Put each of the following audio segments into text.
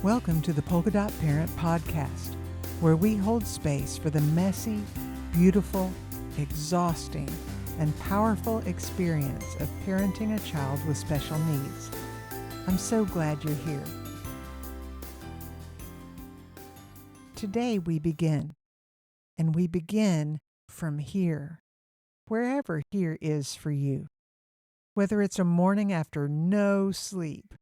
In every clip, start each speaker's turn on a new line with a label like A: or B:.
A: Welcome to the Polka Dot Parent Podcast, where we hold space for the messy, beautiful, exhausting, and powerful experience of parenting a child with special needs. I'm so glad you're here. Today we begin, and we begin from here, wherever here is for you. Whether it's a morning after no sleep,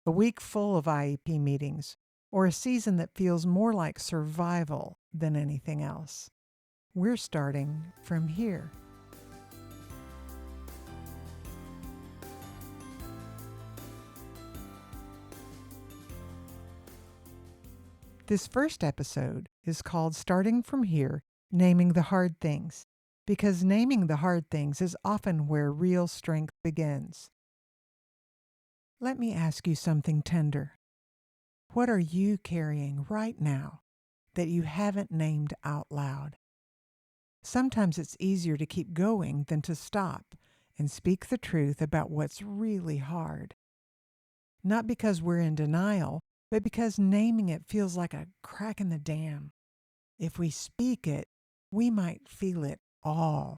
A: a week full of IEP meetings, or a season that feels more like survival than anything else. We're starting from here. This first episode is called Starting From Here, Naming the Hard Things, because naming the hard things is often where real strength begins. Let me ask you something tender. What are you carrying right now that you haven't named out loud? Sometimes it's easier to keep going than to stop and speak the truth about what's really hard. Not because we're in denial, but because naming it feels like a crack in the dam. If we speak it, we might feel it all.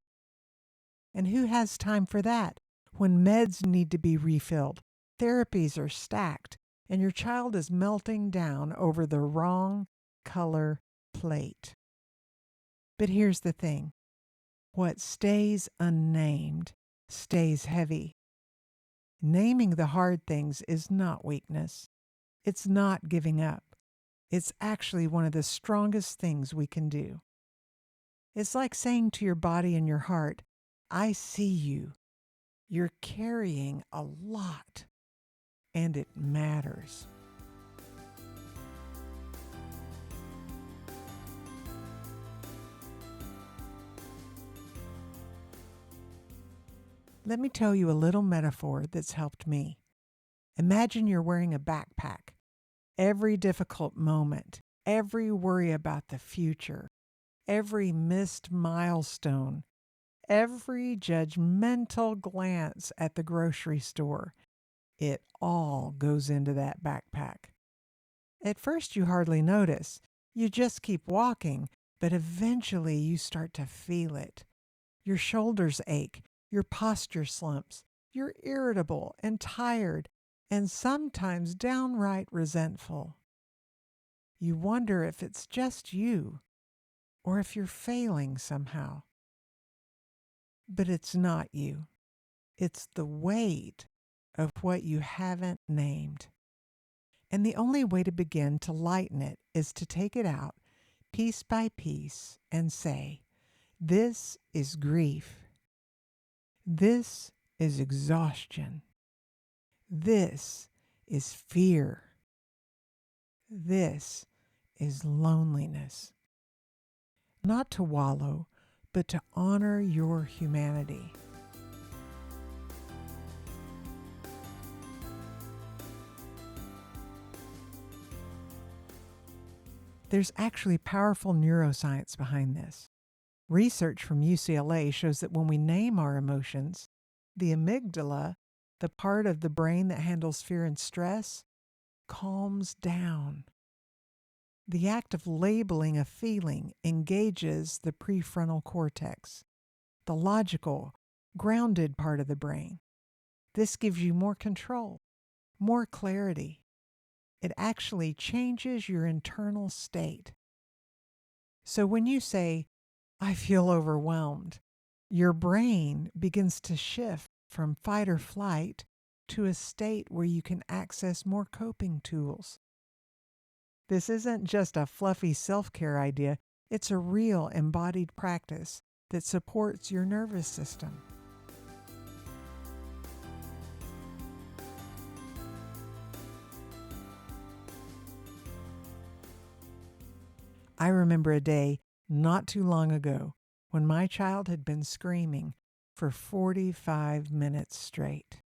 A: And who has time for that when meds need to be refilled? Therapies are stacked, and your child is melting down over the wrong color plate. But here's the thing. What stays unnamed stays heavy. Naming the hard things is not weakness. It's not giving up. It's actually one of the strongest things we can do. It's like saying to your body and your heart, I see you. You're carrying a lot. And it matters. Let me tell you a little metaphor that's helped me. Imagine you're wearing a backpack. Every difficult moment, every worry about the future, every missed milestone, every judgmental glance at the grocery store, it all goes into that backpack. At first, you hardly notice. You just keep walking, but eventually you start to feel it. Your shoulders ache, your posture slumps, you're irritable and tired, and sometimes downright resentful. You wonder if it's just you, or if you're failing somehow. But it's not you. It's the weight of what you haven't named. And the only way to begin to lighten it is to take it out piece by piece and say, this is grief. This is exhaustion. This is fear. This is loneliness. Not to wallow, but to honor your humanity. There's actually powerful neuroscience behind this. Research from UCLA shows that when we name our emotions, the amygdala, the part of the brain that handles fear and stress, calms down. The act of labeling a feeling engages the prefrontal cortex, the logical, grounded part of the brain. This gives you more control, more clarity. It actually changes your internal state. So when you say, I feel overwhelmed, your brain begins to shift from fight or flight to a state where you can access more coping tools. This isn't just a fluffy self-care idea, it's a real embodied practice that supports your nervous system. I remember a day not too long ago when my child had been screaming for 45 minutes straight.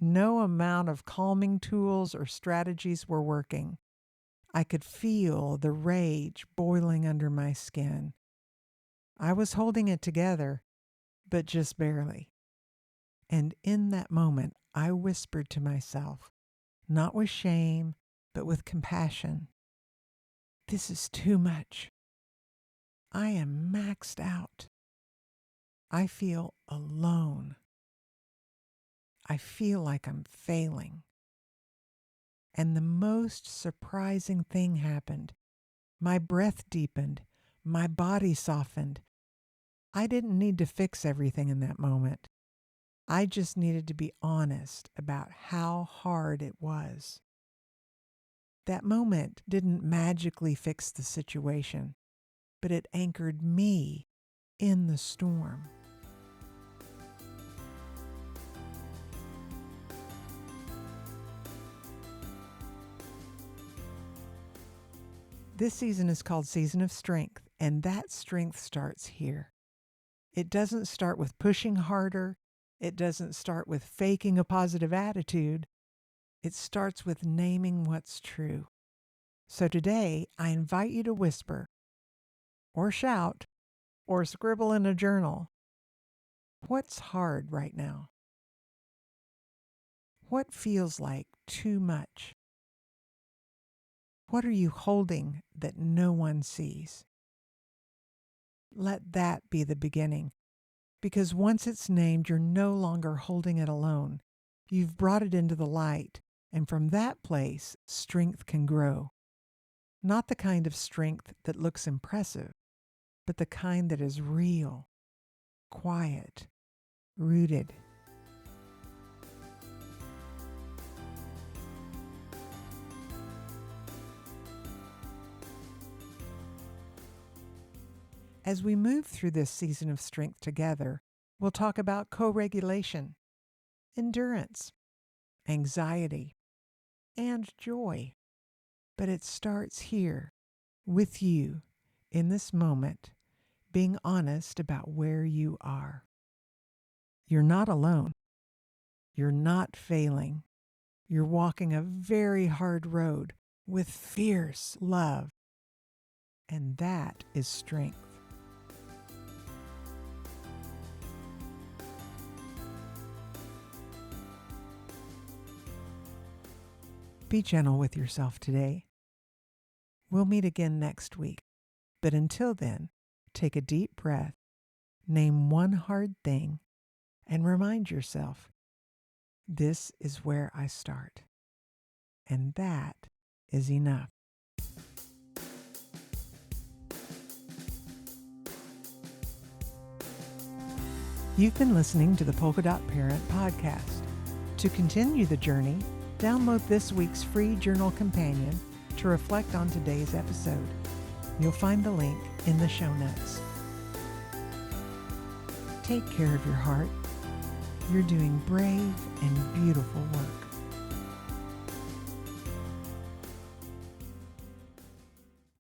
A: No amount of calming tools or strategies were working. I could feel the rage boiling under my skin. I was holding it together, but just barely. And in that moment, I whispered to myself, not with shame, but with compassion. This is too much. I am maxed out. I feel alone. I feel like I'm failing. And the most surprising thing happened. My breath deepened. My body softened. I didn't need to fix everything in that moment. I just needed to be honest about how hard it was. That moment didn't magically fix the situation, but it anchored me in the storm. This season is called Season of Strength, and that strength starts here. It doesn't start with pushing harder. It doesn't start with faking a positive attitude. It starts with naming what's true. So today, I invite you to whisper, or shout, or scribble in a journal. What's hard right now? What feels like too much? What are you holding that no one sees? Let that be the beginning, because once it's named, you're no longer holding it alone. You've brought it into the light, and from that place, strength can grow. Not the kind of strength that looks impressive, but the kind that is real, quiet, rooted. As we move through this season of strength together, we'll talk about co-regulation, endurance, anxiety, and joy. But it starts here, with you, in this moment, being honest about where you are. You're not alone. You're not failing. You're walking a very hard road with fierce love. And that is strength. Be gentle with yourself today. We'll meet again next week. But until then, take a deep breath, name one hard thing, and remind yourself, this is where I start. And that is enough. You've been listening to the Polka Dot Parent podcast. To continue the journey, download this week's free journal companion to reflect on today's episode. You'll find the link in the show notes. Take care of your heart. You're doing brave and beautiful work.